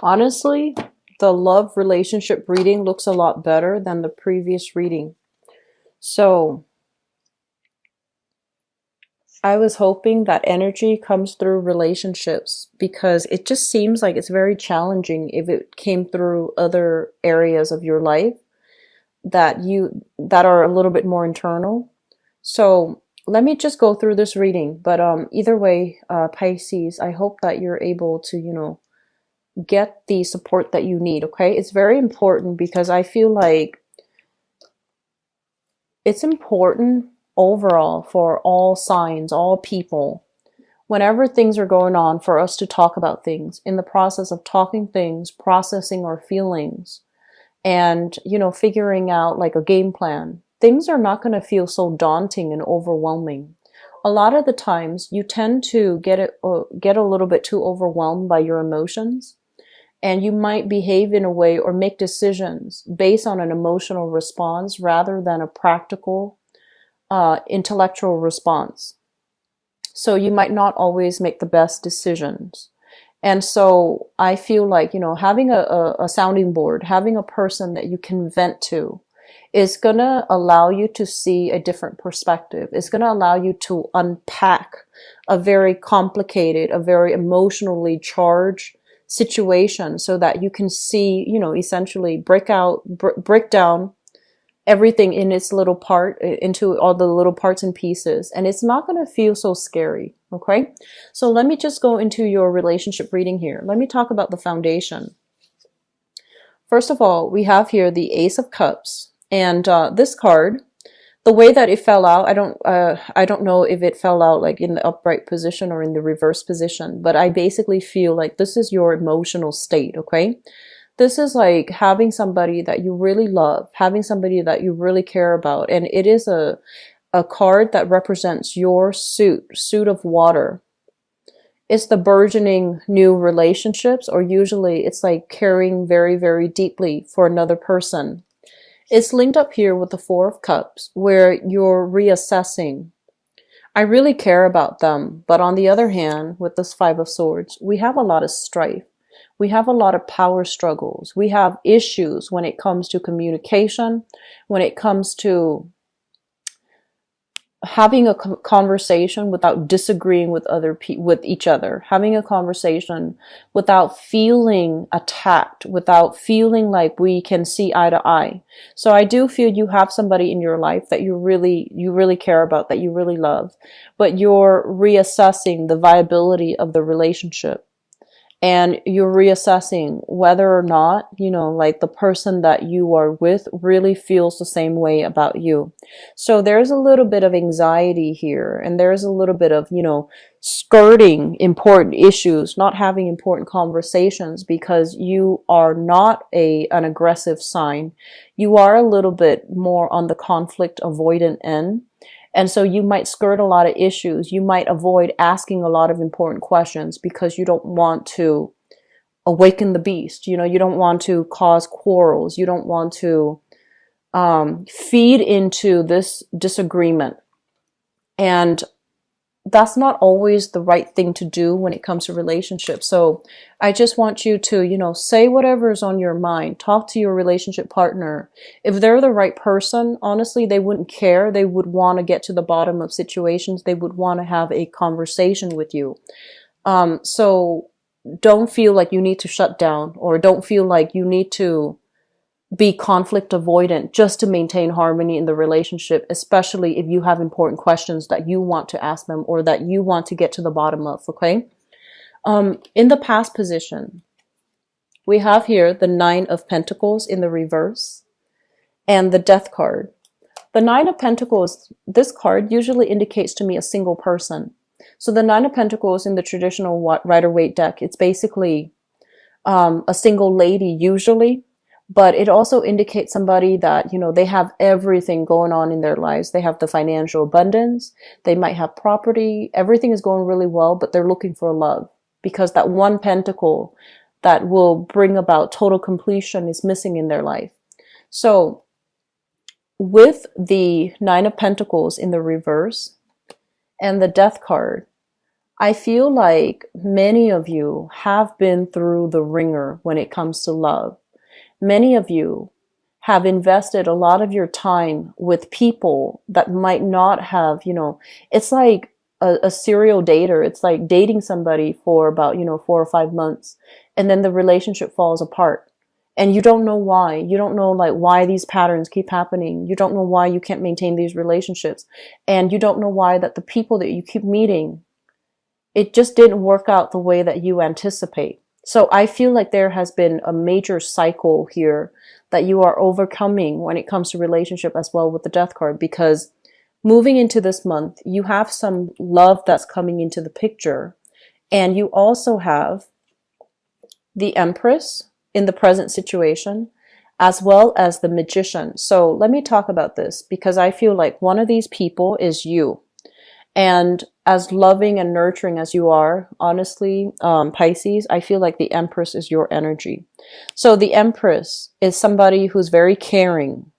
Honestly, the love relationship reading looks a lot better than the previous reading. So I was hoping that energy comes through relationships because it just seems like it's very challenging if it came through other areas of your life that are a little bit more internal. So let me just go through this reading. But either way, Pisces, I hope that you're able to, get the support that you need, okay? It's very important because I feel like it's important overall for all signs, all people, whenever things are going on, for us to talk about things. In the process of talking things, processing our feelings, and, figuring out like a game plan, things are not going to feel so daunting and overwhelming. A lot of the times you tend to get a little bit too overwhelmed by your emotions, and you might behave in a way or make decisions based on an emotional response rather than a practical, intellectual response. So you might not always make the best decisions. And so I feel like, having a sounding board, having a person that you can vent to is going to allow you to see a different perspective. It's going to allow you to unpack a very complicated, a very emotionally charged situation so that you can see, essentially break down everything in its little part into all the little parts and pieces, and it's not going to feel so scary. Okay, so let me just go into your relationship reading here. Let me talk about the foundation. First of all, we have here the Ace of Cups, and this card, the way that it fell out, I don't know if it fell out like in the upright position or in the reverse position, but I basically feel like this is your emotional state. Okay, this is like having somebody that you really love, having somebody that you really care about. And it is a card that represents your suit of water. It's the burgeoning new relationships, or usually it's like caring very, very deeply for another person. It's linked up here with the Four of Cups, where you're reassessing. I really care about them. But on the other hand, with this Five of Swords, we have a lot of strife. We have a lot of power struggles. We have issues when it comes to communication, when it comes to having a conversation without disagreeing with with each other, having a conversation without feeling attacked, without feeling like we can see eye to eye. So I do feel you have somebody in your life that you really care about, that you really love, but you're reassessing the viability of the relationship. And you're reassessing whether or not, like the person that you are with really feels the same way about you. So there's a little bit of anxiety here, and there's a little bit of, skirting important issues, not having important conversations because you are not an aggressive sign. You are a little bit more on the conflict avoidant end. And so you might skirt a lot of issues. You might avoid asking a lot of important questions because you don't want to awaken the beast. You don't want to cause quarrels. You don't want to feed into this disagreement. And that's not always the right thing to do when it comes to relationships. So I just want you to, say whatever's on your mind. Talk to your relationship partner. If they're the right person, honestly, they wouldn't care. They would want to get to the bottom of situations. They would want to have a conversation with you. So don't feel like you need to shut down, or don't feel like you need to be conflict avoidant just to maintain harmony in the relationship, especially if you have important questions that you want to ask them or that you want to get to the bottom of, okay? In the past position, we have here the Nine of Pentacles in the reverse and the Death card. The Nine of Pentacles, this card usually indicates to me a single person. So the Nine of Pentacles in the traditional Rider-Waite deck, it's basically a single lady usually. But it also indicates somebody that, they have everything going on in their lives. They have the financial abundance. They might have property. Everything is going really well, but they're looking for love because that one pentacle that will bring about total completion is missing in their life. So with the Nine of Pentacles in the reverse and the Death card, I feel like many of you have been through the ringer when it comes to love. Many of you have invested a lot of your time with people that might not have, it's like a serial dater. It's like dating somebody for about, 4 or 5 months, and then the relationship falls apart. And you don't know why. You don't know like why these patterns keep happening. You don't know why you can't maintain these relationships. And you don't know why that the people that you keep meeting, it just didn't work out the way that you anticipate. So I feel like there has been a major cycle here that you are overcoming when it comes to relationship as well with the Death card, because moving into this month, you have some love that's coming into the picture. And you also have the Empress in the present situation, as well as the Magician. So let me talk about this, because I feel like one of these people is you. And as loving and nurturing as you are, honestly, Pisces, I feel like the Empress is your energy. So the Empress is somebody who's very caring,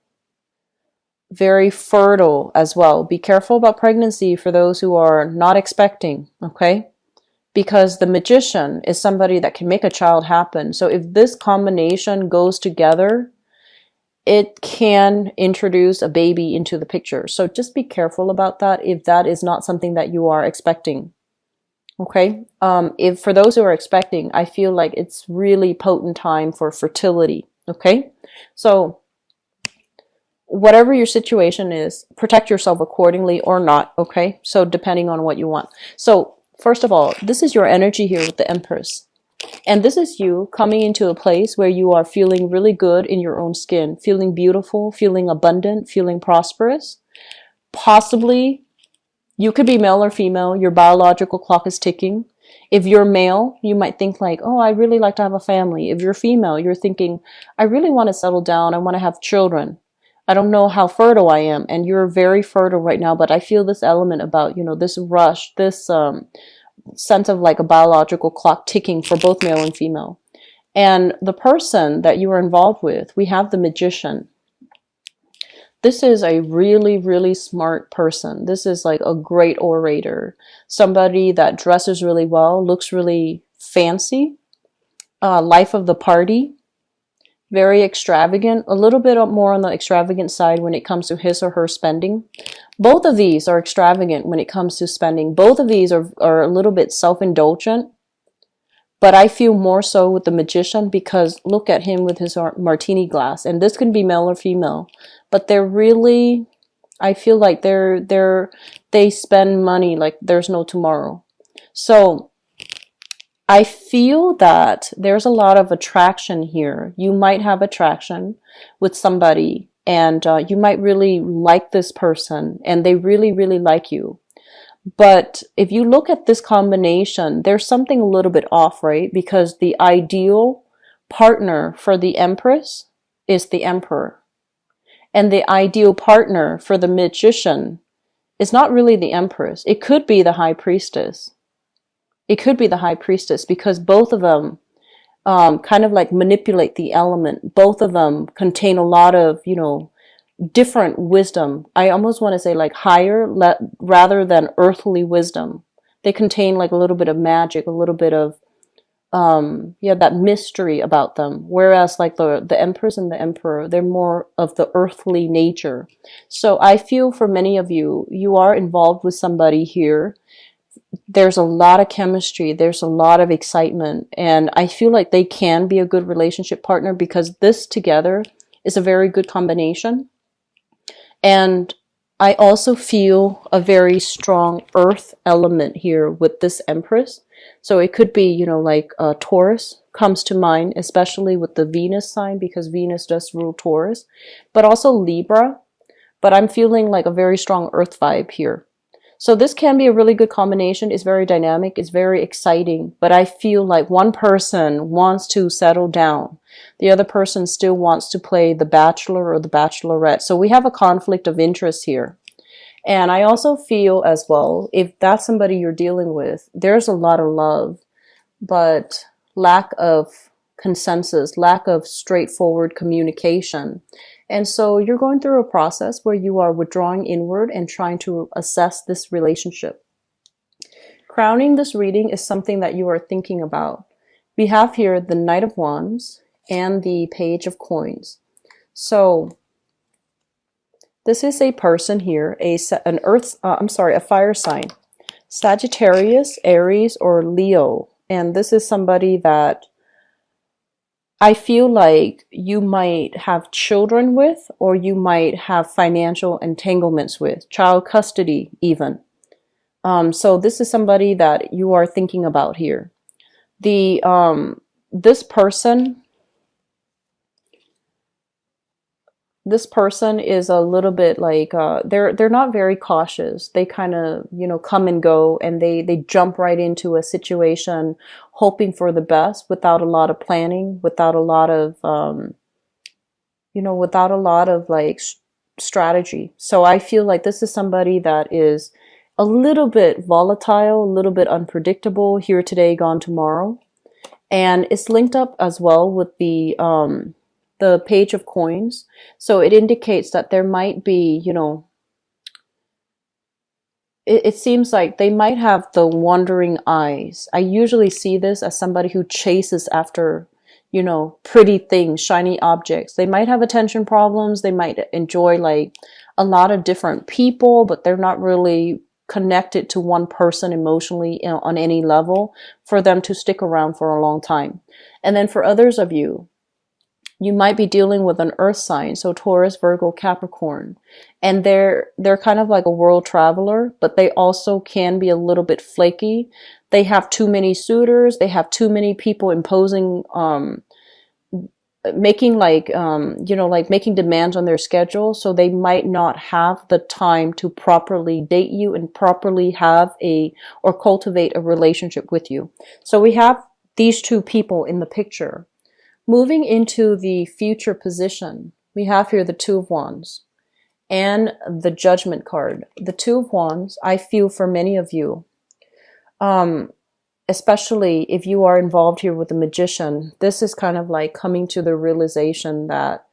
very fertile as well. Be careful about pregnancy for those who are not expecting, okay? Because the Magician is somebody that can make a child happen. So if this combination goes together, it can introduce a baby into the picture. So just be careful about that if that is not something that you are expecting. Okay? If for those who are expecting, I feel like it's really potent time for fertility. Okay? So whatever your situation is, protect yourself accordingly or not. Okay? So depending on what you want. So first of all, this is your energy here with the Empress. And this is you coming into a place where you are feeling really good in your own skin, feeling beautiful, feeling abundant, feeling prosperous. Possibly, you could be male or female. Your biological clock is ticking. If you're male, you might think like, oh, I really like to have a family. If you're female, you're thinking, I really want to settle down. I want to have children. I don't know how fertile I am. And you're very fertile right now, but I feel this element about, this rush, this sense of like a biological clock ticking for both male and female. And the person that you are involved with, we have the Magician. This is a really, really smart person. This is like a great orator. Somebody that dresses really well, looks really fancy, life of the party, very extravagant, a little bit more on the extravagant side when it comes to his or her spending. Both of these are extravagant when it comes to spending. Both of these are a little bit self-indulgent, but I feel more so with the Magician because look at him with his martini glass. And this can be male or female, but they're really, I feel like they spend money like there's no tomorrow. So I feel that there's a lot of attraction here. You might have attraction with somebody and you might really like this person and they really, really like you. But if you look at this combination, there's something a little bit off, right? Because the ideal partner for the Empress is the Emperor. And the ideal partner for the Magician is not really the Empress. It could be the High Priestess. It could be the High Priestess because both of them kind of like manipulate the element. Both of them contain a lot of, different wisdom. I almost want to say like higher rather than earthly wisdom. They contain like a little bit of magic, a little bit of, that mystery about them. Whereas like the Empress and the Emperor, they're more of the earthly nature. So I feel for many of you, you are involved with somebody here. There's a lot of chemistry. There's a lot of excitement. And I feel like they can be a good relationship partner because this together is a very good combination. And I also feel a very strong earth element here with this Empress. So it could be, like Taurus comes to mind, especially with the Venus sign because Venus does rule Taurus, but also Libra. But I'm feeling like a very strong earth vibe here. So this can be a really good combination. It's very dynamic. It's very exciting. But I feel like one person wants to settle down. The other person still wants to play the bachelor or the bachelorette. So we have a conflict of interest here. And I also feel as well, if that's somebody you're dealing with, there's a lot of love, but lack of consensus, lack of straightforward communication. And so you're going through a process where you are withdrawing inward and trying to assess this relationship. Crowning this reading is something that you are thinking about. We have here the Knight of Wands and the Page of Coins. So this is a person here, a fire sign, Sagittarius, Aries, or Leo. And this is somebody that I feel like you might have children with, or you might have financial entanglements with, child custody even. So this is somebody that you are thinking about here. This person is a little bit like they're not very cautious. They kind of, you know, come and go, and they jump right into a situation hoping for the best without a lot of planning, without a lot of like strategy. So I feel like this is somebody that is a little bit volatile, a little bit unpredictable, here today, gone tomorrow. And it's linked up as well with the Page of Coins. So it indicates that there might be, you know, it seems like they might have the wandering eyes. I usually see this as somebody who chases after, you know, pretty things, shiny objects. They might have attention problems. They might enjoy like a lot of different people, but they're not really connected to one person emotionally, you know, on any level for them to stick around for a long time. And then for others of you, you might be dealing with an earth sign, so Taurus, Virgo, Capricorn. And they're kind of like a world traveler, but they also can be a little bit flaky. They have too many suitors. They have too many people imposing, making like, you know, like making demands on their schedule. So they might not have the time to properly date you and properly have or cultivate a relationship with you. So we have these two people in the picture. Moving into the future position, we have here the Two of Wands and the Judgment card. The Two of Wands, I feel for many of you, especially if you are involved here with the Magician, this is kind of like coming to the realization that,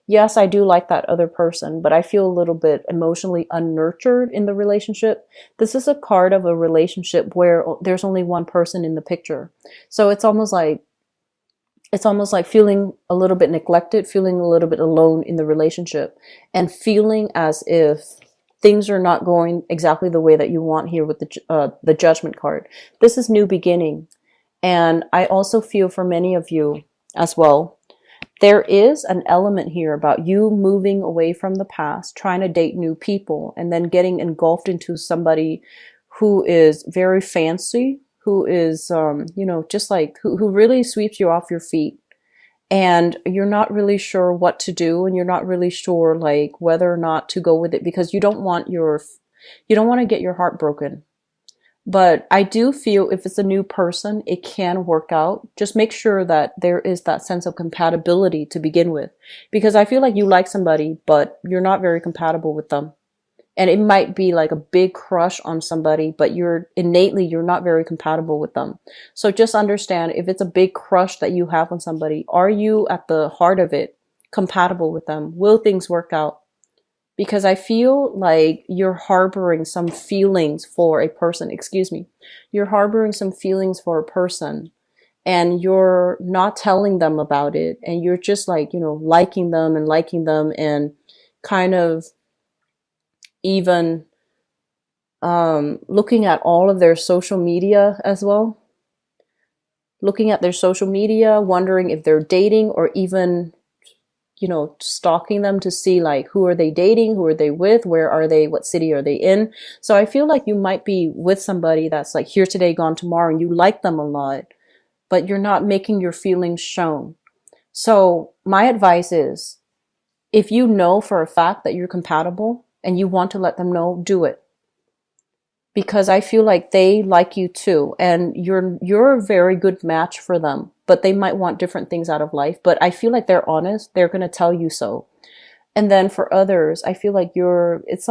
yes, I do like that other person, but I feel a little bit emotionally unnurtured in the relationship. This is a card of a relationship where there's only one person in the picture. So it's almost like feeling a little bit neglected, feeling a little bit alone in the relationship, and feeling as if things are not going exactly the way that you want here with the Judgment card. This is new beginning. And I also feel for many of you as well, there is an element here about you moving away from the past, trying to date new people, and then getting engulfed into somebody who is very fancy, who is, you know, just like, who really sweeps you off your feet. And you're not really sure what to do, and you're not really sure like whether or not to go with it, because you don't want to get your heart broken. But I do feel if it's a new person, it can work out. Just make sure that there is that sense of compatibility to begin with, because I feel like you like somebody, but you're not very compatible with them. And it might be like a big crush on somebody, but you're not very compatible with them. So just understand, if it's a big crush that you have on somebody, are you at the heart of it compatible with them? Will things work out? Because I feel like you're harboring some feelings for a person. Excuse me. You're harboring some feelings for a person, and you're not telling them about it. And you're just like, you know, liking them and kind of even looking at all of their social media as well. Looking at their social media, wondering if they're dating, or even, you know, stalking them to see like, who are they dating? Who are they with? Where are they? What city are they in? So I feel like you might be with somebody that's like here today, gone tomorrow, and you like them a lot, but you're not making your feelings shown. So my advice is, if you know for a fact that you're compatible and you want to let them know, do it. Because I feel like they like you too, and you're a very good match for them, but they might want different things out of life. But I feel like they're honest. They're going to tell you so. And then for others, I feel like it's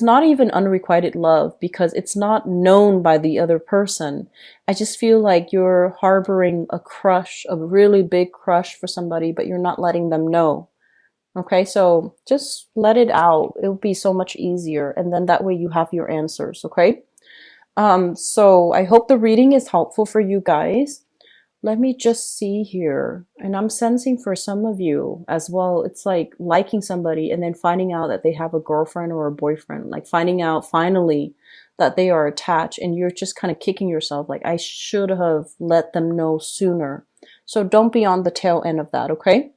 not even unrequited love, because it's not known by the other person. I just feel like you're harboring a crush, a really big crush for somebody, but you're not letting them know. Okay, so just let it out. It'll be so much easier. And then that way you have your answers, okay? So I hope the reading is helpful for you guys. Let me just see here. And I'm sensing for some of you as well, it's like liking somebody and then finding out that they have a girlfriend or a boyfriend, like finding out finally that they are attached and you're just kind of kicking yourself like, I should have let them know sooner. So don't be on the tail end of that, okay?